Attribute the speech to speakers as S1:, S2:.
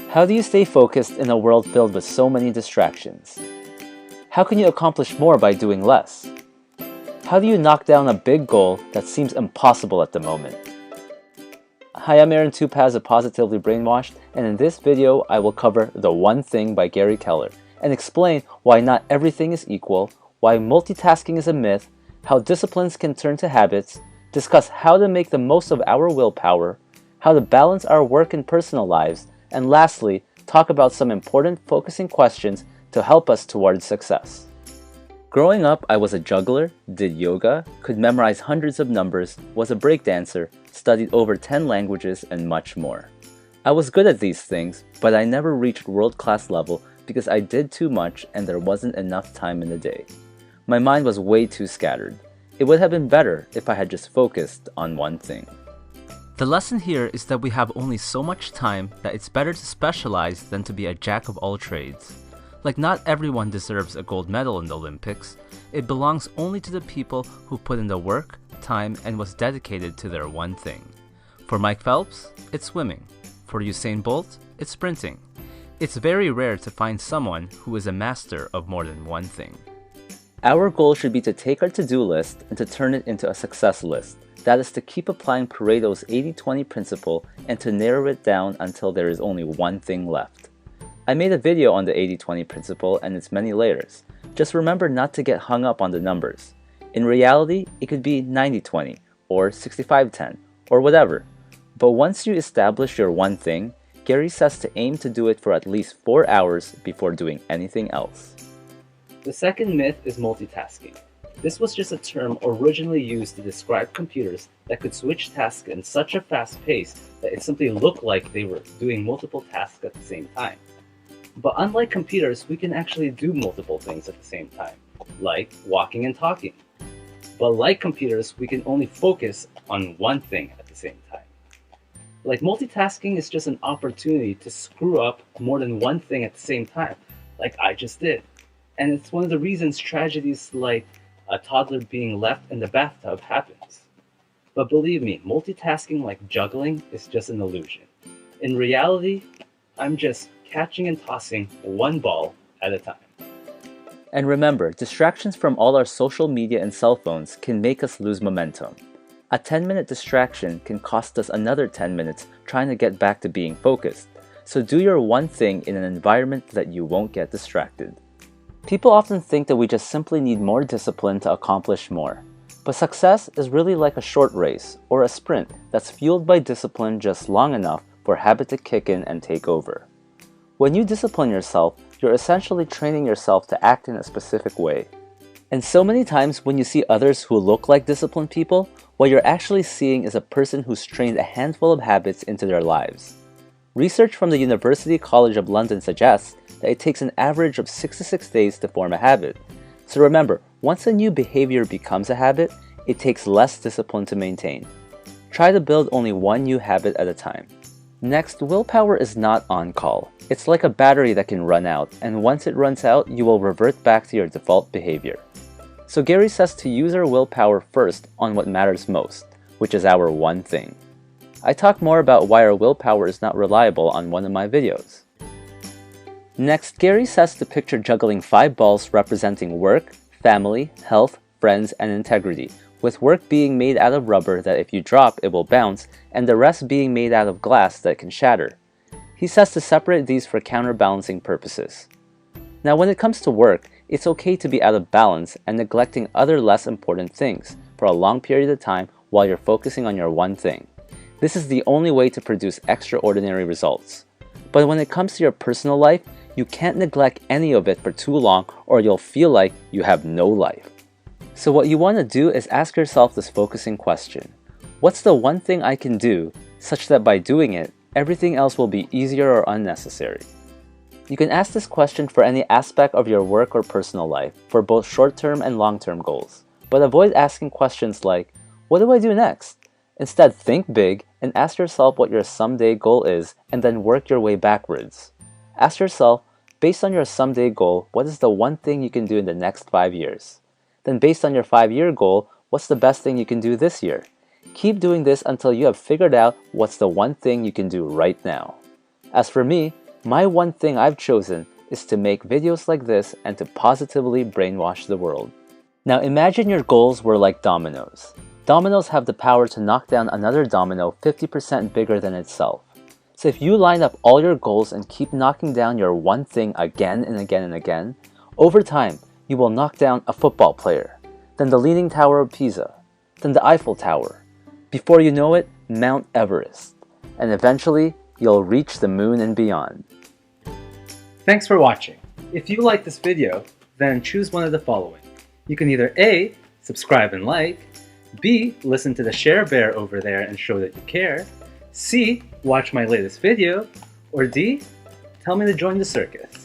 S1: How do you stay focused in a world filled with so many distractions? How can you accomplish more by doing less? How do you knock down a big goal that seems impossible at the moment? Hi, I'm Aaron Tupaz of Positively Brainwashed, and in this video I will cover The One Thing by Gary Keller and explain why not everything is equal, why multitasking is a myth, how disciplines can turn to habits, discuss how to make the most of our willpower, how to balance our work and personal lives, and lastly, talk about some important focusing questions to help us towards success. Growing up, I was a juggler, did yoga, could memorize hundreds of numbers, was a breakdancer, studied over 10 languages, and much more. I was good at these things, but I never reached world-class level because I did too much and there wasn't enough time in the day. My mind was way too scattered. It would have been better if I had just focused on one thing. The lesson here is that we have only so much time that it's better to specialize than to be a jack of all trades. Like, not everyone deserves a gold medal in the Olympics. It belongs only to the people who put in the work, time, and was dedicated to their one thing. For Mike Phelps, it's swimming. For Usain Bolt, it's sprinting. It's very rare to find someone who is a master of more than one thing. Our goal should be to take our to-do list and to turn it into a success list. That is to keep applying Pareto's 80-20 principle and to narrow it down until there is only one thing left. I made a video on the 80-20 principle and its many layers. Just remember not to get hung up on the numbers. In reality, it could be 90-20 or 65-10 or whatever. But once you establish your one thing, Gary says to aim to do it for at least 4 hours before doing anything else. The second myth is multitasking. This was just a term originally used to describe computers that could switch tasks in such a fast pace that it simply looked like they were doing multiple tasks at the same time. But unlike computers, we can actually do multiple things at the same time, like walking and talking. But like computers, we can only focus on one thing at the same time. Like, multitasking is just an opportunity to screw up more than one thing at the same time, like I just did. And it's one of the reasons tragedies like a toddler being left in the bathtub happens. But believe me, multitasking like juggling is just an illusion. In reality, I'm just catching and tossing one ball at a time. And remember, distractions from all our social media and cell phones can make us lose momentum. A 10-minute distraction can cost us another 10 minutes trying to get back to being focused. So do your one thing in an environment that you won't get distracted. People often think that we just simply need more discipline to accomplish more. But success is really like a short race or a sprint that's fueled by discipline just long enough for habit to kick in and take over. When you discipline yourself, you're essentially training yourself to act in a specific way. And so many times when you see others who look like disciplined people, what you're actually seeing is a person who's trained a handful of habits into their lives. Research from the University College of London suggests that it takes an average of 66 days to form a habit. So remember, once a new behavior becomes a habit, it takes less discipline to maintain. Try to build only one new habit at a time. Next, willpower is not on call. It's like a battery that can run out, and once it runs out, you will revert back to your default behavior. So Gary says to use our willpower first on what matters most, which is our one thing. I talk more about why our willpower is not reliable on one of my videos. Next, Gary says to picture juggling 5 balls representing work, family, health, friends, and integrity, with work being made out of rubber that if you drop, it will bounce, and the rest being made out of glass that can shatter. He says to separate these for counterbalancing purposes. Now, when it comes to work, it's okay to be out of balance and neglecting other less important things for a long period of time while you're focusing on your one thing. This is the only way to produce extraordinary results. But when it comes to your personal life, you can't neglect any of it for too long or you'll feel like you have no life. So what you want to do is ask yourself this focusing question. What's the one thing I can do such that by doing it, everything else will be easier or unnecessary? You can ask this question for any aspect of your work or personal life, for both short-term and long-term goals. But avoid asking questions like, what do I do next? Instead, think big and ask yourself what your someday goal is and then work your way backwards. Ask yourself, based on your someday goal, what is the one thing you can do in the next 5 years? Then based on your 5-year goal, what's the best thing you can do this year? Keep doing this until you have figured out what's the one thing you can do right now. As for me, My one thing I've chosen is to make videos like this and to positively brainwash the world. Now imagine your goals were like dominoes. Dominoes have the power to knock down another domino 50% bigger than itself. So if you line up all your goals and keep knocking down your one thing again and again and again, over time, you will knock down a football player, then the Leaning Tower of Pisa, then the Eiffel Tower. Before you know it, Mount Everest. And eventually, you'll reach the moon and beyond.
S2: Thanks for watching. If you like this video, then choose one of the following. You can either A, subscribe and like, B, listen to the share bear over there and show that you care, C, watch my latest video, or D, tell me to join the circus.